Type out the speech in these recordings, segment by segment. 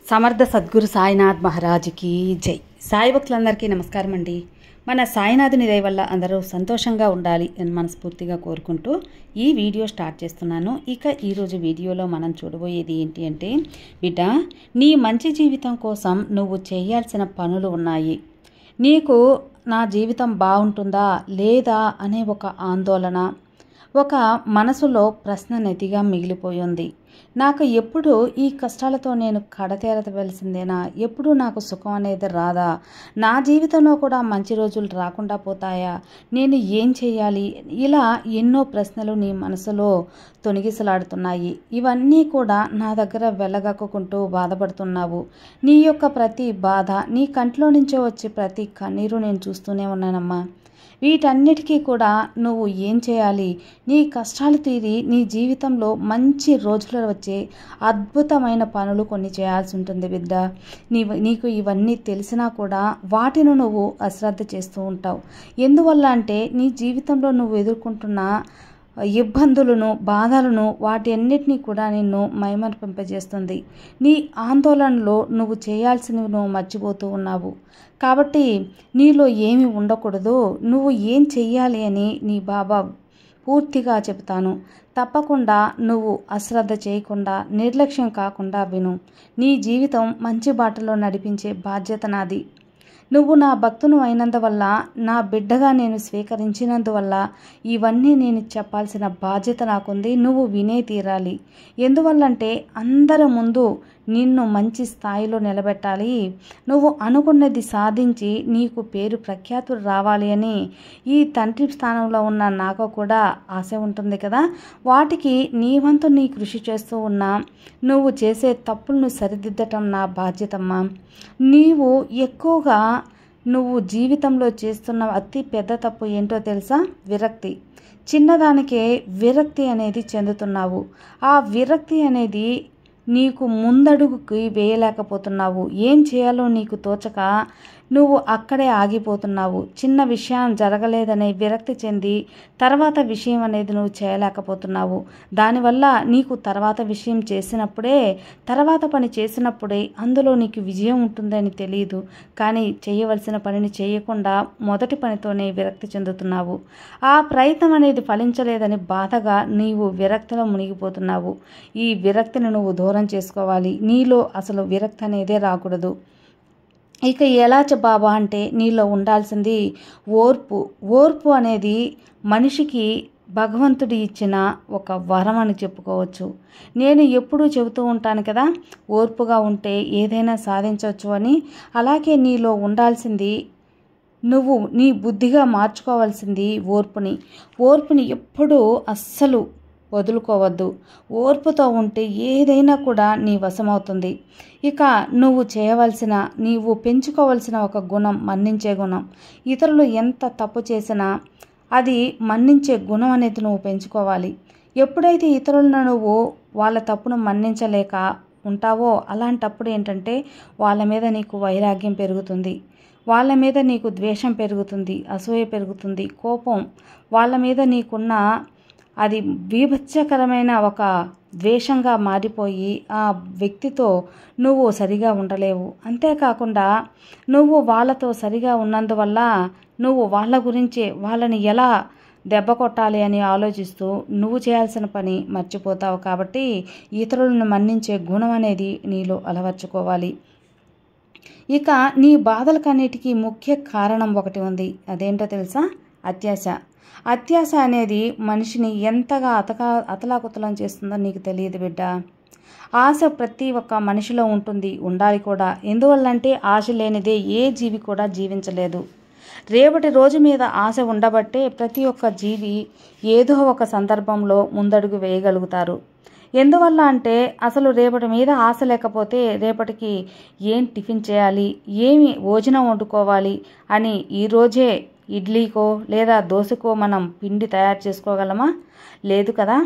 సమర్థ సద్గురు సాయినాథ్ మహారాజ్కి జై. సాయి భక్తులందరికీ నమస్కారం అండి. మన సాయినాథుని దయ వల్ల అందరూ సంతోషంగా ఉండాలి అని మనస్ఫూర్తిగా కోరుకుంటూ ఈ వీడియో స్టార్ట్ చేస్తున్నాను. ఇక ఈరోజు వీడియోలో మనం చూడబోయేది ఏంటి అంటే, బిడ్డ, నీ మంచి జీవితం కోసం నువ్వు చేయాల్సిన పనులు ఉన్నాయి. నీకు నా జీవితం బాగుంటుందా లేదా అనే ఒక ఆందోళన, ఒక మనసులో ప్రశ్న నెతిగా మిగిలిపోయింది. నాకు ఎప్పుడు ఈ కష్టాలతో నేను కడతేరవలసిందేనా? ఎప్పుడు నాకు సుఖం అనేది రాదా? నా జీవితంలో కూడా మంచి రోజులు రాకుండా పోతాయా? నేను ఏం చేయాలి? ఇలా ఎన్నో ప్రశ్నలు నీ మనసులో తొణిగిసలాడుతున్నాయి. ఇవన్నీ కూడా నా దగ్గర వెళ్ళగక్కుంటూ బాధపడుతున్నావు. నీ యొక్క ప్రతి బాధ, నీ కంట్లో నుంచే వచ్చే ప్రతి కన్నీరు నేను చూస్తూనే ఉన్నానమ్మా. వీటన్నిటికీ కూడా నువ్వు ఏం చేయాలి? నీ కష్టాలు తీరి నీ జీవితంలో మంచి రోజులు వచ్చే అద్భుతమైన పనులు కొన్ని చేయాల్సి ఉంటుంది బిడ్డ. నీకు ఇవన్నీ తెలిసినా కూడా వాటిని నువ్వు అశ్రద్ధ చేస్తూ ఉంటావు. ఎందువల్ల అంటే, నీ జీవితంలో నువ్వు ఎదుర్కొంటున్న ఇబ్బందులను, బాధలను, వాటి అన్నిటినీ కూడా నిన్ను మైమరిపింపజేస్తుంది. నీ ఆందోళనలో నువ్వు చేయాల్సినవి నువ్వు మర్చిపోతూ ఉన్నావు. కాబట్టి నీలో ఏమి ఉండకూడదు, నువ్వు ఏం చెయ్యాలి అని నీ బాబా పూర్తిగా చెప్తాను. తప్పకుండా నువ్వు అశ్రద్ధ చేయకుండా, నిర్లక్ష్యం కాకుండా విను. నీ జీవితం మంచి బాటలో నడిపించే బాధ్యత నాది. నువ్వు నా భక్తును అయినందువల్ల, నా బిడ్డగా నేను స్వీకరించినందువల్ల ఇవన్నీ నేను చెప్పాల్సిన బాధ్యత నాకుంది. నువ్వు వినే తీరాలి. ఎందువల్లంటే, అందరి ముందు నిన్ను మంచి స్థాయిలో నిలబెట్టాలి. నువ్వు అనుకున్నది సాధించి నీకు పేరు ప్రఖ్యాతులు రావాలి అని ఈ తండ్రి స్థానంలో ఉన్న నాకు కూడా ఆశ ఉంటుంది కదా. వాటికి నీ వంతు నీ కృషి చేస్తూ ఉన్నా. నువ్వు చేసే తప్పులను సరిదిద్దటం నా బాధ్యతమ్మా. నీవు ఎక్కువగా నువ్వు జీవితంలో చేస్తున్న అతి పెద్ద తప్పు ఏంటో తెలుసా? విరక్తి. చిన్నదానికే విరక్తి అనేది చెందుతున్నావు. ఆ విరక్తి అనేది నీకు ముందడుగుకి వేయలేకపోతున్నావు. ఏం చేయాలో నీకు తోచక నువ్వు అక్కడే ఆగిపోతున్నావు. చిన్న విషయం జరగలేదనే విరక్తి చెంది తర్వాత విషయం అనేది నువ్వు చేయలేకపోతున్నావు. దానివల్ల నీకు తర్వాత విషయం చేసినప్పుడే, తర్వాత పని చేసినప్పుడే అందులో నీకు విజయం ఉంటుందని తెలియదు. కానీ చేయవలసిన పనిని చేయకుండా మొదటి పనితోనే విరక్తి చెందుతున్నావు. ఆ ప్రయత్నం అనేది ఫలించలేదని బాధగా నీవు విరక్తిలో మునిగిపోతున్నావు. ఈ విరక్తిని నువ్వు దూరం చేసుకోవాలి. నీలో అసలు విరక్తి అనేదే రాకూడదు. ఇక ఎలా బాబా అంటే, నీలో ఉండాల్సింది ఓర్పు. ఓర్పు అనేది మనిషికి భగవంతుడు ఇచ్చిన ఒక వరం అని చెప్పుకోవచ్చు. నేను ఎప్పుడూ చెబుతూ ఉంటాను కదా, ఓర్పుగా ఉంటే ఏదైనా సాధించవచ్చు అని. అలాగే నీలో ఉండాల్సింది, నువ్వు నీ బుద్ధిగా మార్చుకోవాల్సింది ఓర్పుని. ఓర్పుని ఎప్పుడూ అస్సలు వదులుకోవద్దు. ఓర్పుతో ఉంటే ఏదైనా కూడా నీ వశమవుతుంది. ఇక నువ్వు చేయవలసిన, నీవు పెంచుకోవలసిన ఒక గుణం మన్నించే గుణం. ఇతరులు ఎంత తప్పు చేసినా అది మన్నించే గుణం అనేది నువ్వు పెంచుకోవాలి. ఎప్పుడైతే ఇతరులను నువ్వు వాళ్ళ తప్పును మన్నించలేక ఉంటావో, అలాంటప్పుడు ఏంటంటే వాళ్ళ మీద నీకు వైరాగ్యం పెరుగుతుంది. వాళ్ళ మీద నీకు ద్వేషం పెరుగుతుంది, అసూయ పెరుగుతుంది, కోపం. వాళ్ళ మీద నీకున్న అది బీభత్సకరమైన ఒక ద్వేషంగా మారిపోయి ఆ వ్యక్తితో నువ్వు సరిగా ఉండలేవు. అంతేకాకుండా నువ్వు వాళ్ళతో సరిగా ఉన్నందువల్ల నువ్వు వాళ్ళ గురించే, వాళ్ళని ఎలా దెబ్బ కొట్టాలి అని ఆలోచిస్తూ నువ్వు చేయాల్సిన పని మర్చిపోతావు. కాబట్టి ఇతరులను మన్నించే గుణం అనేది నీలో అలవర్చుకోవాలి. ఇక నీ బాధలకన్నిటికీ ముఖ్య కారణం ఒకటి ఉంది. అదేంటో తెలుసా? అత్యాశ. అత్యాశ అనేది మనిషిని ఎంతగా అతలాకుతలం చేస్తుందో నీకు తెలియదు బిడ్డ. ఆశ ప్రతి ఒక్క మనిషిలో ఉంటుంది, ఉండాలి కూడా. ఎందువల్లంటే ఆశ లేనిదే ఏ జీవి కూడా జీవించలేదు. రేపటి రోజు మీద ఆశ ఉండబట్టే ప్రతి ఒక్క జీవి ఏదో ఒక సందర్భంలో ముందడుగు వేయగలుగుతారు. ఎందువల్ల అంటే, అసలు రేపటి మీద ఆశ లేకపోతే రేపటికి ఏం టిఫిన్ చేయాలి, ఏమి భోజనం వండుకోవాలి అని ఈరోజే ఇడ్లీకో లేదా దోశకో మనం పిండి తయారు చేసుకోగలమా? లేదు కదా.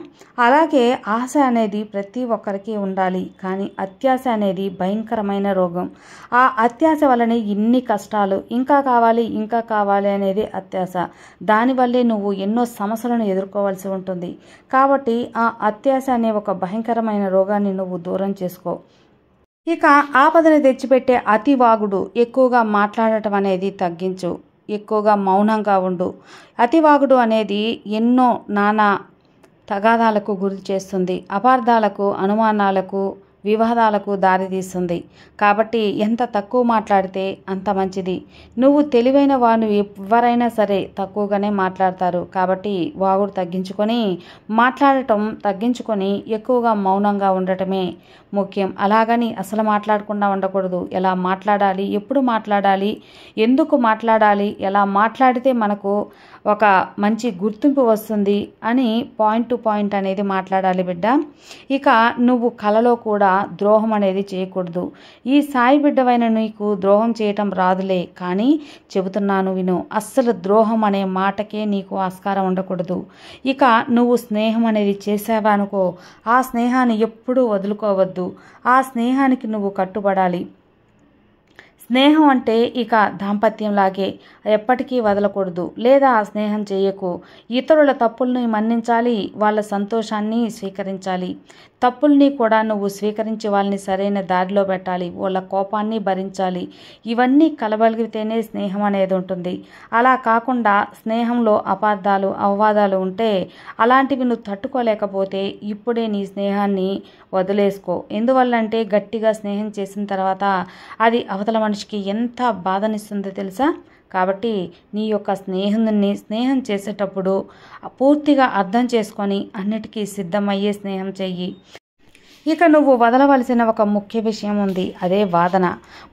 అలాగే ఆశ అనేది ప్రతి ఒక్కరికి ఉండాలి. కానీ అత్యాశ అనేది భయంకరమైన రోగం. ఆ అత్యాశ వల్లనే ఇన్ని కష్టాలు. ఇంకా కావాలి, ఇంకా కావాలి అనేది అత్యాశ. దానివల్లే నువ్వు ఎన్నో సమస్యలను ఎదుర్కోవాల్సి ఉంటుంది. కాబట్టి ఆ అత్యాశ అనే ఒక భయంకరమైన రోగాన్ని నువ్వు దూరం చేసుకో. ఇక ఆపదను తెచ్చిపెట్టే అతివాగుడు, ఎక్కువగా మాట్లాడటం అనేది తగ్గించు, ఎక్కువగా మౌనంగా ఉండు. అతివాగుడు అనేది ఎన్నో నానా తగాదాలకు గురి చేస్తుంది, అపార్థాలకు, అనుమానాలకు, వివాదాలకు దారితీస్తుంది. కాబట్టి ఎంత తక్కువ మాట్లాడితే అంత మంచిది. నువ్వు తెలివైన వారు ఎవరైనా సరే తక్కువగానే మాట్లాడతారు. కాబట్టి వాగుడు తగ్గించుకొని, మాట్లాడటం తగ్గించుకొని ఎక్కువగా మౌనంగా ఉండటమే ముఖ్యం. అలాగని అసలు మాట్లాడకుండా ఉండకూడదు. ఎలా మాట్లాడాలి, ఎప్పుడు మాట్లాడాలి, ఎందుకు మాట్లాడాలి, ఎలా మాట్లాడితే మనకు ఒక మంచి గుర్తింపు వస్తుంది అని పాయింట్ టు పాయింట్ అనేది మాట్లాడాలి బిడ్డ. ఇక నువ్వు కలలో కూడా ద్రోహం అనేది చేయకూడదు. ఈ సాయి బిడ్డవైన నీకు ద్రోహం చేయటం రాదులే, కానీ చెబుతున్నాను విను. అస్సలు ద్రోహం అనే మాటకే నీకు ఆస్కారం ఉండకూడదు. ఇక నువ్వు స్నేహం అనేది చేసావా అనుకో, ఆ స్నేహాన్ని ఎప్పుడూ వదులుకోవద్దు. ఆ స్నేహానికి నువ్వు కట్టుబడాలి. స్నేహం అంటే ఇక దాంపత్యంలాగే ఎప్పటికీ వదలకూడదు, లేదా ఆ స్నేహం చేయకు. ఇతరుల తప్పుల్ని మన్నించాలి, వాళ్ళ సంతోషాన్ని స్వీకరించాలి. తప్పుల్ని కూడా నువ్వు స్వీకరించి వాళ్ళని సరైన దారిలో పెట్టాలి, వాళ్ళ కోపాన్ని భరించాలి. ఇవన్నీ కలబలిగితేనే స్నేహం అనేది ఉంటుంది. అలా కాకుండా స్నేహంలో అపార్థాలు, అవవాదాలు ఉంటే అలాంటివి నువ్వు తట్టుకోలేకపోతే ఇప్పుడే నీ స్నేహాన్ని వదిలేసుకో. ఎందువల్లంటే గట్టిగా స్నేహం చేసిన తర్వాత అది అవతల మనిషికి ఎంత బాధనిస్తుందో తెలుసా? కాబట్టి నీ యొక్క స్నేహం చేసేటప్పుడు పూర్తిగా అర్థం చేసుకొని అన్నిటికీ సిద్ధమయ్యే స్నేహం చెయ్యి. ఇక నువ్వు వదలవలసిన ఒక ముఖ్య విషయం ఉంది, అదే వాదన.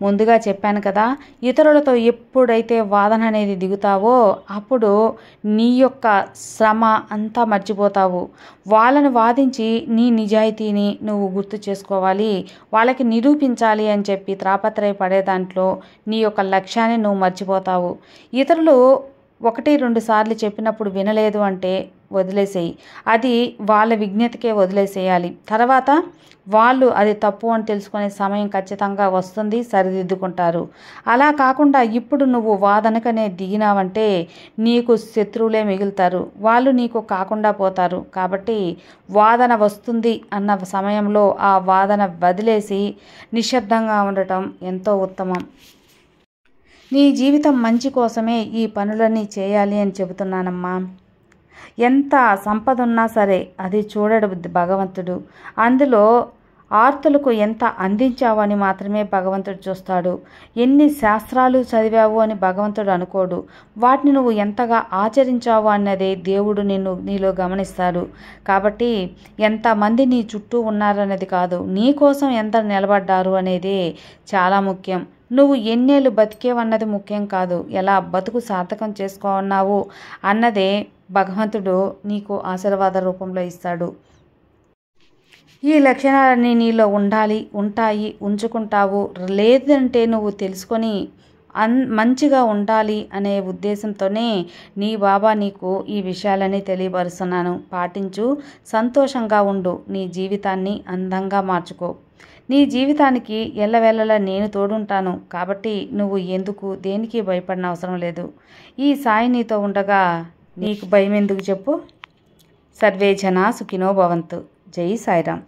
ముందుగా చెప్పాను కదా, ఇతరులతో ఎప్పుడైతే వాదన అనేది దిగుతావో అప్పుడు నీ యొక్క శ్రమ అంతా మర్చిపోతావు. వాళ్ళని వాదించి నీ నిజాయితీని నువ్వు గుర్తు చేసుకోవాలి, వాళ్ళకి నిరూపించాలి అని చెప్పి తాపత్రయపడే దాంట్లో నీ యొక్క లక్ష్యాన్ని నువ్వు మర్చిపోతావు. ఇతరులు 1-2 సార్లు చెప్పినప్పుడు వినలేదు అంటే వదిలేసేయి. అది వాళ్ళ విజ్ఞతకే వదిలేసేయాలి. తర్వాత వాళ్ళు అది తప్పు అని తెలుసుకునే సమయం ఖచ్చితంగా వస్తుంది, సరిదిద్దుకుంటారు. అలా కాకుండా ఇప్పుడు నువ్వు వాదనకనే దిగినావంటే నీకు శత్రువులే మిగులుతారు, వాళ్ళు నీకు కాకుండా పోతారు. కాబట్టి వాదన వస్తుంది అన్న సమయంలో ఆ వాదన వదిలేసి నిశ్శబ్దంగా ఉండటం ఎంతో ఉత్తమం. నీ జీవితం మంచి కోసమే ఈ పనులన్నీ చేయాలి అని చెబుతున్నానమ్మా. ఎంత సంపద ఉన్నా సరే అది చూడడు భగవంతుడు. అందులో ఆర్తులకు ఎంత అందించావు అని మాత్రమే భగవంతుడు చూస్తాడు. ఎన్ని శాస్త్రాలు చదివావు అని భగవంతుడు అనుకోడు. వాటిని నువ్వు ఎంతగా ఆచరించావు అన్నదే దేవుడు నీలో గమనిస్తాడు. కాబట్టి ఎంతమంది నీ చుట్టూ ఉన్నారన్నది కాదు, నీ కోసం ఎంత నిలబడ్డారు అనేదే చాలా ముఖ్యం. నువ్వు ఎన్నేళ్ళు బతికేవన్నది ముఖ్యం కాదు, ఎలా బతుకు సార్థకం చేసుకోన్నావు అన్నదే భగవంతుడు నీకు ఆశీర్వాద రూపంలో ఇస్తాడు. ఈ లక్షణాలన్నీ నీలో ఉంటాయి, ఉంచుకుంటావు. లేదంటే నువ్వు తెలుసుకొని మంచిగా ఉండాలి అనే ఉద్దేశంతోనే నీ బాబా నీకు ఈ విషయాలని తెలియపరుస్తున్నాను. పాటించు, సంతోషంగా ఉండు, నీ జీవితాన్ని అందంగా మార్చుకో. నీ జీవితానికి ఎల్లవేళలా నేను తోడుంటాను. కాబట్టి నువ్వు దేనికి భయపడిన అవసరం లేదు. ఈ సాయి నీతో ఉండగా నీకు భయం ఎందుకు చెప్పు? సర్వే జనా సుఖినో భవంతు. జై సాయిరామ్.